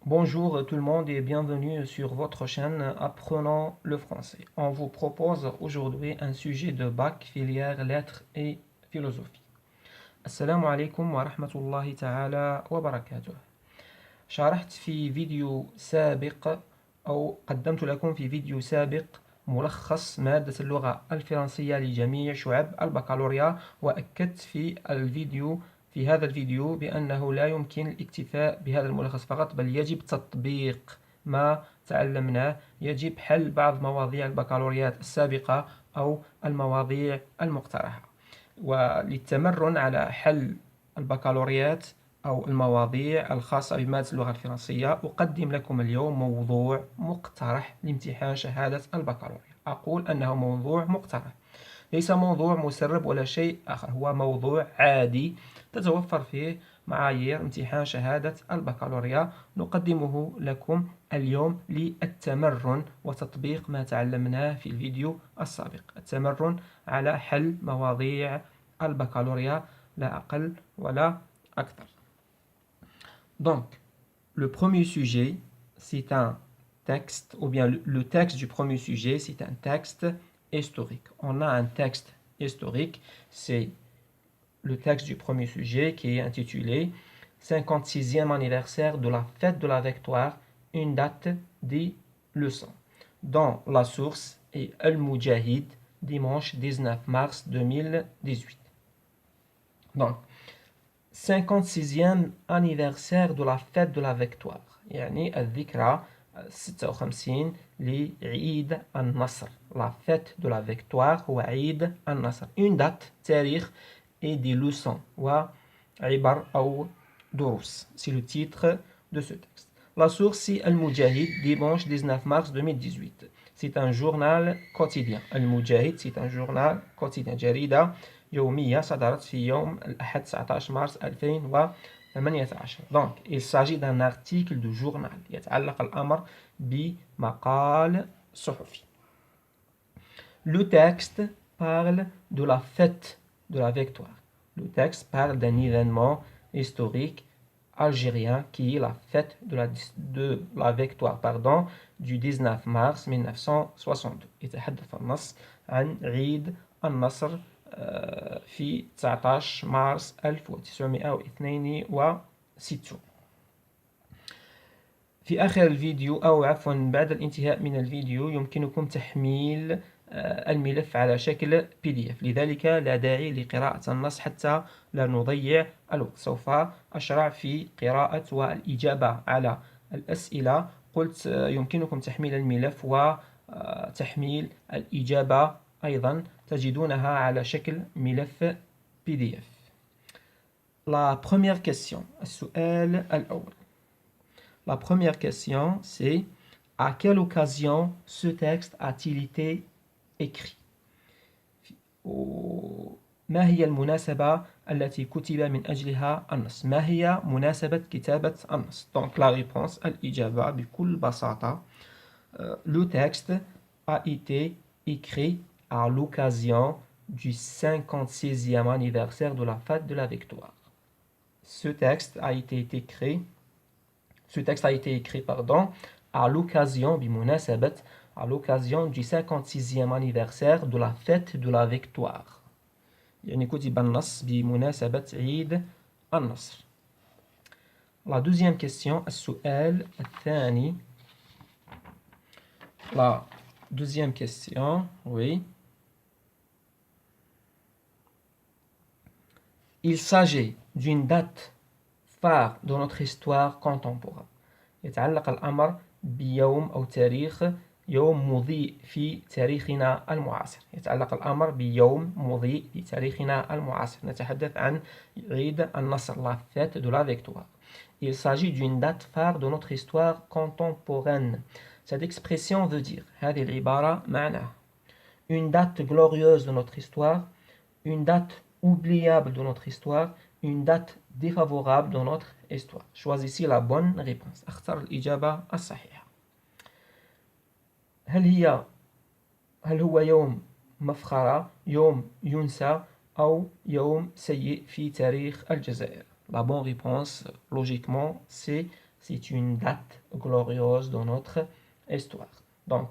Bonjour tout le monde et bienvenue sur votre chaîne Apprenons le français. On vous propose aujourd'hui un sujet de bac filière lettres et philosophie. Assalamu alaikum wa rahmatullahi ta'ala wa barakatuh. شرحت في فيديو سابق أو قدمت لكم في فيديو سابق ملخص مادة اللغة الفرنسية لجميع شعب البكالوريا، وأكدت في هذا الفيديو بأنه لا يمكن الاكتفاء بهذا الملخص فقط، بل يجب تطبيق ما تعلمناه، يجب حل بعض مواضيع البكالوريات السابقة أو المواضيع المقترحة. وللتمرن على حل البكالوريات أو المواضيع الخاصة بمادة اللغة الفرنسية أقدم لكم اليوم موضوع مقترح لامتحان شهادة البكالوريا. أقول أنه موضوع مقترح، ليس موضوع مسرب ولا شيء آخر، هو موضوع عادي تتوفر فيه معايير امتحان شهادة البكالوريا. نقدمه لكم اليوم للتمرن وتطبيق ما تعلمناه في الفيديو السابق، التمرن على حل مواضيع البكالوريا لا أقل ولا أكثر. Donc, le premier sujet, c'est un texte, ou bien le texte du premier sujet, c'est un texte historique. On a un texte historique, c'est le texte du premier sujet qui est intitulé 56e anniversaire de la fête de la victoire, une date des leçons. Dans la source est Al-Mujahid, dimanche 19 mars 2018. Donc, 56e anniversaire de la fête de la victoire، يعني الذكرى 56 لعيد النصر. La fête de la victoire هو عيد النصر. Une date تاريخ et des leçons وعبر أو دروس. C'est le titre de ce texte. La source c'est Al-Mujahid, dimanche 19 mars 2018. C'est un journal quotidien. Al-Mujahid c'est un journal quotidien. جريدة يومية صدرت في يوم الأحد 19 مارس 2018. Donc, il s'agit d'un article de journal. يتعلق الأمر بمقال صحفي. Le texte parle de la fête de la victoire. Le texte parle d'un événement historique algérien qui est la fête de la victoire du 19 mars 1962. يتحدث النص عن عيد النصر في 19 مارس 1962. في آخر الفيديو أو عفوا بعد الانتهاء من الفيديو يمكنكم تحميل الملف على شكل PDF، لذلك لا داعي لقراءة النص حتى لا نضيع الوقت. سوف أشرع في قراءة والإجابة على الأسئلة. قلت يمكنكم تحميل الملف وتحميل الإجابة أيضا، تجدونها على شكل ملف PDF. La première question، السؤال الأول. La première question c'est: à quelle occasion ce texte a-t-il été écrit؟ ما هي المناسبة التي كتب من أجلها النص؟ ما هي مناسبة كتابة النص؟ Donc la réponse الإجابة بكل بساطة le texte a été écrit à l'occasion du 56e anniversaire de la fête de la victoire. Ce texte a été écrit à l'occasion بمناسبة à l'occasion du 56e anniversaire de la fête de la victoire. يعني كتب النص بمناسبة عيد النصر. La deuxième question السؤال الثاني. La deuxième question, oui. Il s'agit d'une date phare de notre histoire contemporaine. يتعلق الأمر بيوم أو تاريخ يوم مضيء في تاريخنا المعاصر. يتعلق الأمر بيوم مضيء في تاريخنا المعاصر. نتحدث عن عيد النصر، la fête de la victoire. Il s'agit d'une date phare de notre histoire contemporaine. Cette expression veut dire هذه العبارة معناها une date glorieuse de notre histoire, une date oubliable de notre histoire, une date défavorable de notre histoire. Choisissez la bonne réponse. اختر الإجابة الصحيحة. هل هو يوم مفخرة، يوم ينسى، أو يوم سيء في تاريخ الجزائر؟ La bonne réponse, logiquement, c'est c'est une date glorieuse dans notre histoire. Donc,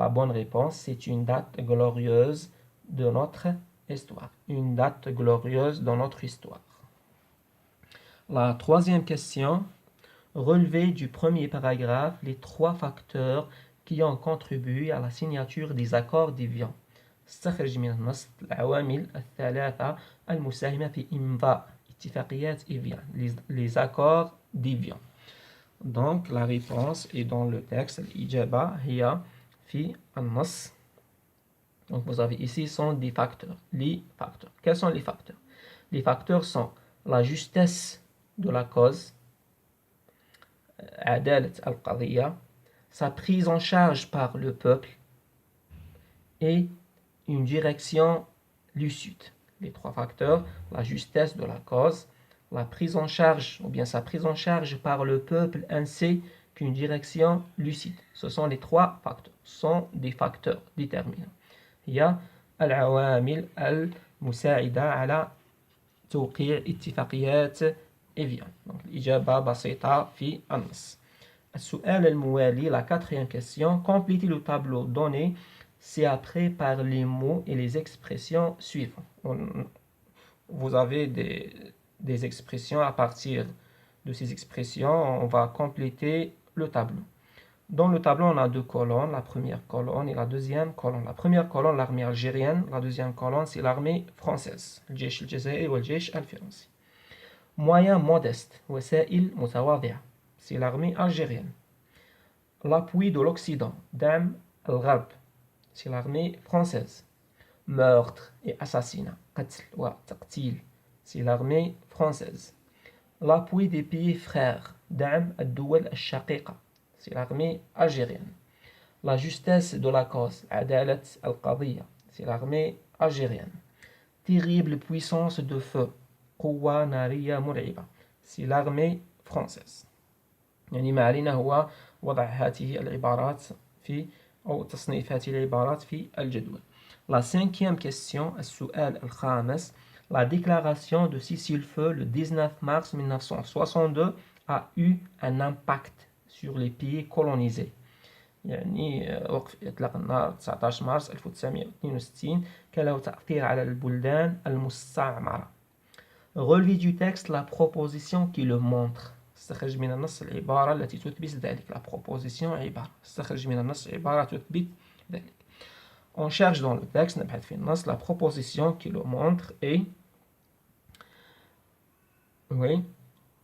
la bonne réponse, c'est une date glorieuse de notre histoire. Une date glorieuse dans notre histoire. La troisième question, relevez du premier paragraphe les 3 facteurs qui ont contribué à la signature des accords d'Évian. استخرج من النص العوامل الثلاثة المساهمة في إمضاء اتفاقيات إيفيان, les accords d'Évian. Donc la réponse est dans le texte. الإجابة هي في النص. Donc vous avez ici sont des facteurs. Les facteurs. Quels sont les facteurs? Les facteurs sont la justesse de la cause, عدالة القضية, sa prise en charge par le peuple et une direction lucide. Les 3 facteurs, la justesse de la cause, la prise en charge, ou bien sa prise en charge par le peuple, ainsi qu'une direction lucide. Ce sont les 3 facteurs. Ce sont des facteurs déterminants. Il y a العوامل المساعدة على توقيع اتفاقيات إيفيان. Donc الإجابة بسيطة في النص. السؤال الموالي, la 4e question, complétez le tableau donné ci-après par les mots et les expressions suivantes. Vous avez des expressions. À partir de ces expressions, on va compléter le tableau. Dans le tableau, on a 2 colonnes, la première colonne et la deuxième colonne. La première colonne, l'armée algérienne. La deuxième colonne, c'est l'armée française. الجيش الجزائري والجيش الفرنسي. Moyen modeste, وسائل متواضعة, c'est l'armée algérienne. L'appui de l'Occident, دعم الغرب, c'est l'armée française. Meurtre et assassinat, قتل وتقتيل, c'est l'armée française. L'appui des pays frères, دعم الدول الشقيقة, c'est l'armée algérienne. La justesse de la cause, عدالة القضية, c'est l'armée algérienne. Terrible puissance de feu, قوة نارية مرعبة, c'est l'armée française. يعني ما علينا هو وضع هذه العبارات في أو تصنيف هذه العبارات في الجدول. La 5e question, السؤال الخامس, la déclaration de cessez-le-feu le 19 mars 1962 a eu un impact sur les pays colonisés. يعني وقف إطلاق النار 19 مارس 1962 كان له تأثير على البلدان المستعمرة. Relevez du texte la proposition qui le montre. استخرج من النص العبارة التي تثبت ذلك. La proposition عبارة. استخرج من النص عبارة تثبت ذلك. On cherche dans le texte, نبحث في النص, la proposition qui le montre est oui,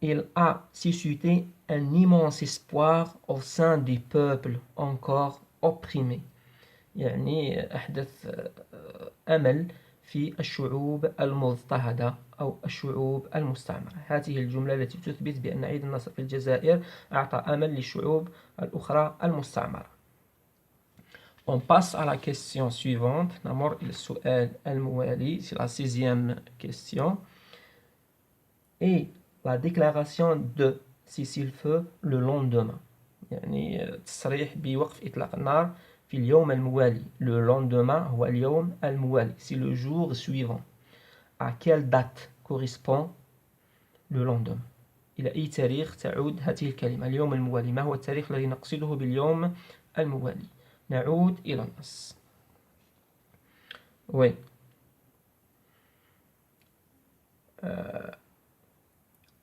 il a suscité un immense espoir au sein des peuples encore opprimés. يعني أحدث أمل في الشعوب المضطهدة أو الشعوب المستعمرة. هذه الجملة التي تثبت بأن عيد النصر في الجزائر أعطى أمل للشعوب الأخرى المستعمرة. On passe à la question suivante. نمر إلى السؤال الموالي. C'est la 6e question. Et la déclaration de cessez-le-feu le lendemain. يعني تصريح بوقف إطلاق النار في اليوم الموالي. Le lendemain هو اليوم الموالي. C'est le jour suivant. À quelle date correspond le lendemain? إلى أي تاريخ تعود هذه الكلمة اليوم الموالي؟ ما هو التاريخ الذي نقصده باليوم الموالي؟ نعود إلى النص. Oui.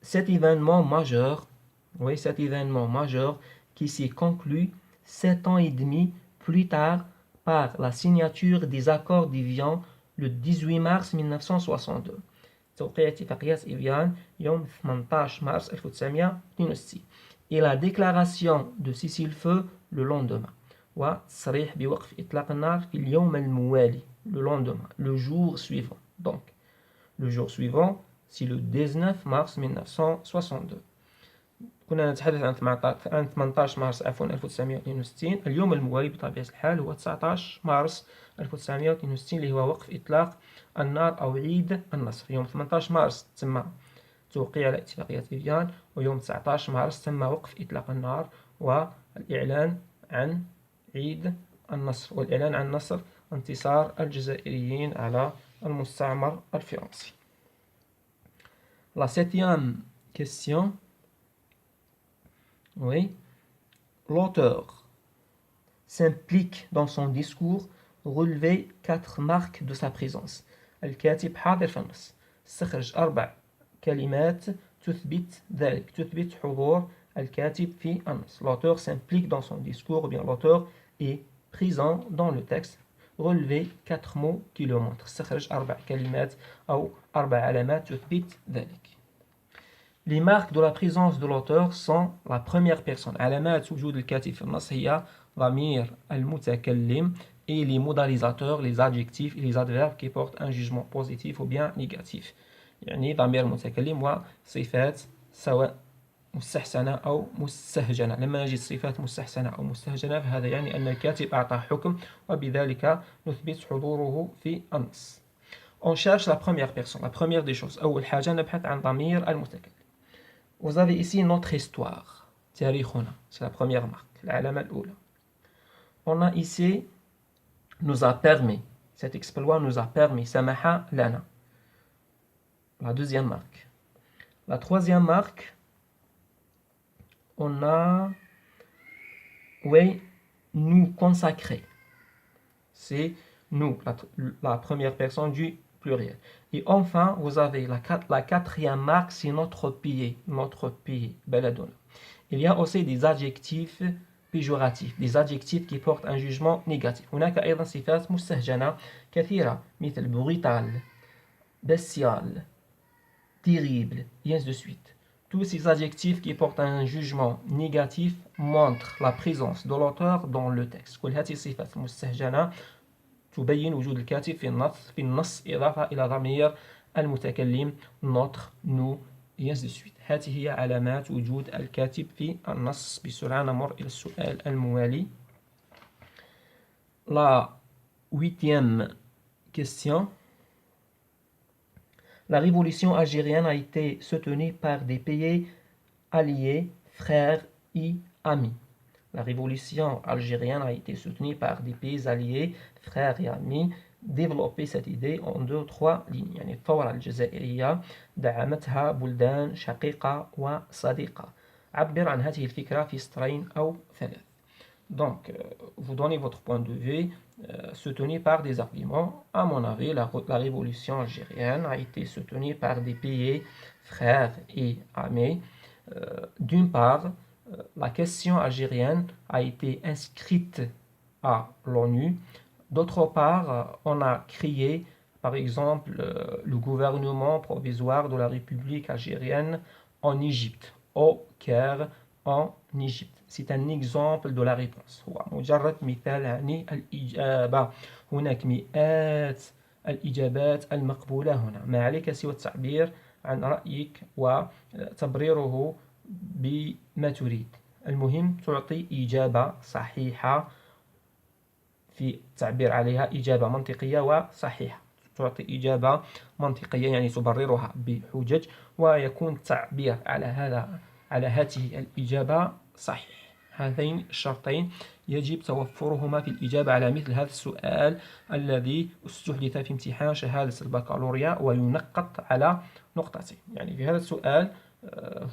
Cet événement majeur, oui, cet événement majeur qui s'est conclu 7 ans et demi plus tard par la signature des accords d'Évian le 18 mars 1962. توقيع اتفاقيات إيفيان يوم 18 مارس 1962 et la déclaration de cessez-le-feu le lendemain. وتصريح بوقف إطلاق النار في اليوم الموالي, le lendemain, le jour suivant. Donc, le jour suivant, c'est le 19 mars 1962. كنا نتحدث عن 18 مارس 1962. اليوم الموالي بطبيعة الحال هو 19 مارس 1962 اللي هو وقف إطلاق النار أو عيد النصر. يوم 18 مارس تم توقيع على اتفاقية إيفيان, ويوم 19 مارس تم وقف إطلاق النار والإعلان عن عيد النصر, والإعلان عن نصر انتصار الجزائريين على المستعمر الفرنسي. La 7e question. Oui. L'auteur s'implique dans son discours relever 4 marques de sa présence. الكاتب حاضر في النص. استخرج 4 كلمات تثبت ذلك، تثبت حضور الكاتب في النص. L'auteur s'implique dans son discours, ou bien l'auteur est présent dans le texte. Relever 4 mots qui le montrent. استخرج 4 كلمات أو 4 علامات تثبت ذلك. Les marques de la présence de l'auteur sont la première personne. علامات وجود الكاتب في النص هي ضمير المتكلم et les modalisateurs, les adjectifs et les adverbes qui portent un jugement positif ou bien négatif. يعني ضمير المتكلم وصفات سواء مستحسنة أو مستهجنة. لما نجد صفات مستحسنة أو مستهجنة فهذا يعني أن الكاتب أعطى حكم وبذلك نثبت حضوره في النص. On cherche la première personne, la première des choses. أول حاجة نبحث عن ضمير المتكلم. Vous avez ici notre histoire. تاريخنا. C'est la première marque. العلامة الأولى. On a ici nous a permis. Cet exploit nous a permis. سمح لنا. La deuxième marque. La troisième marque, on a oui, nous consacrer. C'est nous, la première personne du pluriel. Et enfin, vous avez la quatrième marque, c'est notre pays, بلدنا. Il y a aussi des adjectifs péjoratifs, des adjectifs qui portent un jugement négatif. هناك أيضا صفات مستهجنة كثيرة مثل brutal, bestial, terrible, et ainsi de suite. Tous ces adjectifs qui portent un jugement négatif montrent la présence de l'auteur dans le texte. كل هذه الصفات المستهجنة تبين وجود الكاتب في النص إضافة إلى ضمير المتكلم notre, nous, et ainsi de suite. هذه هي علامات وجود الكاتب في النص. بسرعة نمر إلى السؤال الموالي. La 8e question. La révolution algérienne a été soutenue par des pays alliés, frères et amis. La révolution algérienne a été soutenue par des pays alliés, frères et amis. Développer cette idée en 2 ou 3 lignes. يعني الثورة الجزائرية دعمتها بلدان شقيقة وصديقة. عبر عن هذه الفكرة في سطرين أو 3. Donc, vous donnez votre point de vue soutenu par des arguments. À mon avis, la révolution algérienne a été soutenue par des pays frères et amis. D'une part, la question algérienne a été inscrite à l'ONU. D'autre part, on a créé, par exemple, le gouvernement provisoire de la République algérienne en Égypte, au Caire, en Égypte. C'est un exemple de la réponse. هو مجرد مثال عن الإجابة. هناك مئات الإجابات المقبولة هنا. ما عليك سوى التعبير عن رأيك وتبريره بما تريد. المهم تعطي إجابة صحيحة في التعبير عليها إجابة منطقية وصحيحة. تعطي إجابة منطقية يعني تبررها بحجج ويكون التعبير على هذه الإجابة صحيح. هذين الشرطين يجب توفرهما في الإجابة على مثل هذا السؤال الذي استحدث في امتحان شهادة البكالوريا وينقط على نقطتين. يعني في هذا السؤال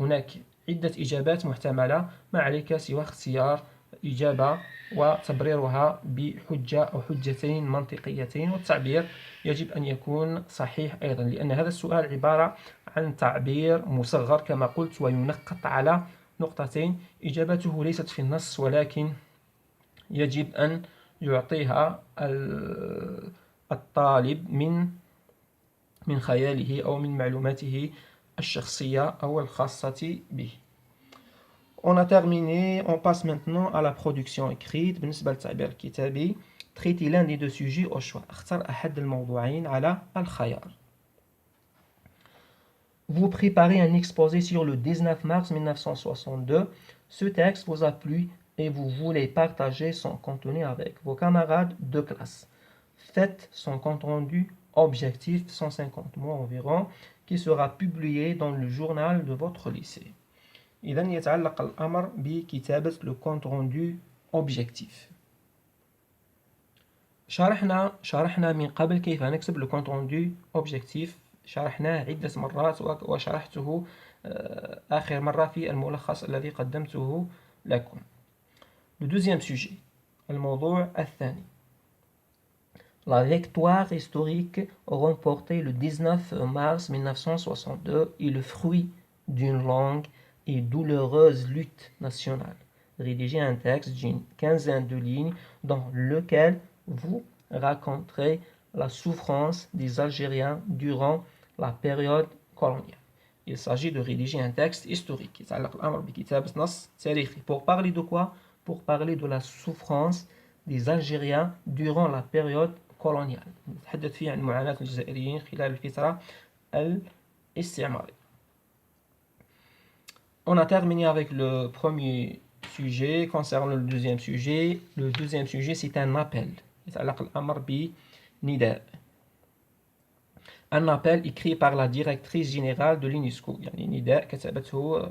هناك عدة إجابات محتملة، ما عليك سوى اختيار إجابة وتبريرها بحجة أو حجتين منطقيتين، والتعبير يجب أن يكون صحيح أيضا، لأن هذا السؤال عبارة عن تعبير مصغر كما قلت وينقط على نقطتين. إجابته ليست في النص ولكن يجب أن يعطيها الطالب من خياله أو من معلوماته الشخصية أو الخاصة به. On a terminé, on passe maintenant à la production écrite. بالنسبة للتعبير الكتابي traitez l'un des 2 sujets au choix. اختر أحد الموضوعين على الخيار. Vous préparez un exposé sur le 19 mars 1962. Ce texte vous a plu et vous voulez partager son contenu avec vos camarades de classe. Faites son compte rendu objectif, 150 mots environ, qui sera publié dans le journal de votre lycée. إذن يتعلق الأمر بكتابة le compte rendu objectif. شرحنا من قبل كيف نكتب le compte rendu objectif. شرحناه عدة مرات وشرحته آخر مرة في الملخص الذي قدمته لكم. Le deuxième sujet, الموضوع الثاني. La victoire historique remportée le 19 mars 1962 est le fruit d'une longue et douloureuse lutte nationale. Rédigez un texte d'une quinzaine de lignes dans lequel vous raconterez la souffrance des Algériens durant la période coloniale. Il s'agit de rédiger un texte historique. Pour parler de quoi? Pour parler de la souffrance des Algériens durant la période coloniale. نتحدث فيه عن معاناة الجزائريين خلال الفترة الاستعمارية. On a terminé avec le premier sujet. Concernant le deuxième sujet, c'est un appel. يتعلق الأمر بنداء. Un appel écrit par la directrice générale de l'UNESCO. يعني نداء كتبته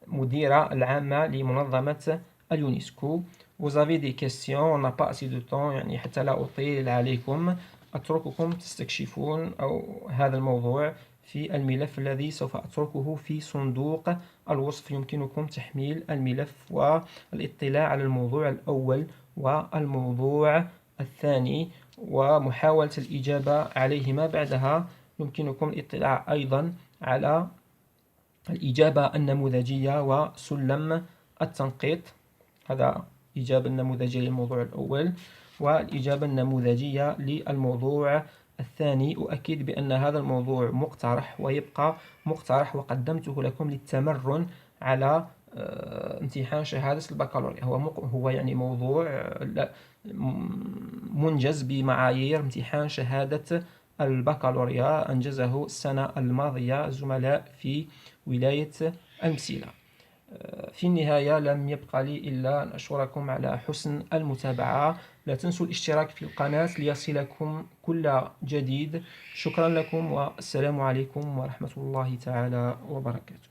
مديرة العامة لمنظمة اليونسكو. Vous avez des questions, on n'a pas assez de temps يعني حتى لا أطيل عليكم أترككم تستكشفون أو هذا الموضوع في الملف الذي سوف أتركه في صندوق الوصف. يمكنكم تحميل الملف والاطلاع على الموضوع الأول والموضوع الثاني ومحاولة الإجابة عليهما. بعدها يمكنكم الاطلاع أيضا على الإجابة النموذجية وسلم التنقيط. هذا الإجابة النموذجية للموضوع الأول والإجابة النموذجية للموضوع الثاني. أؤكد بأن هذا الموضوع مقترح ويبقى مقترح وقدمته لكم للتمرن على امتحان شهادة البكالوريا. هو يعني موضوع منجز بمعايير امتحان شهادة البكالوريا أنجزه السنة الماضية زملاء في ولاية المسيلة. في النهاية لم يبقى لي إلا أن أشكركم على حسن المتابعة. لا تنسوا الاشتراك في القناة ليصلكم كل جديد. شكرا لكم والسلام عليكم ورحمة الله تعالى وبركاته.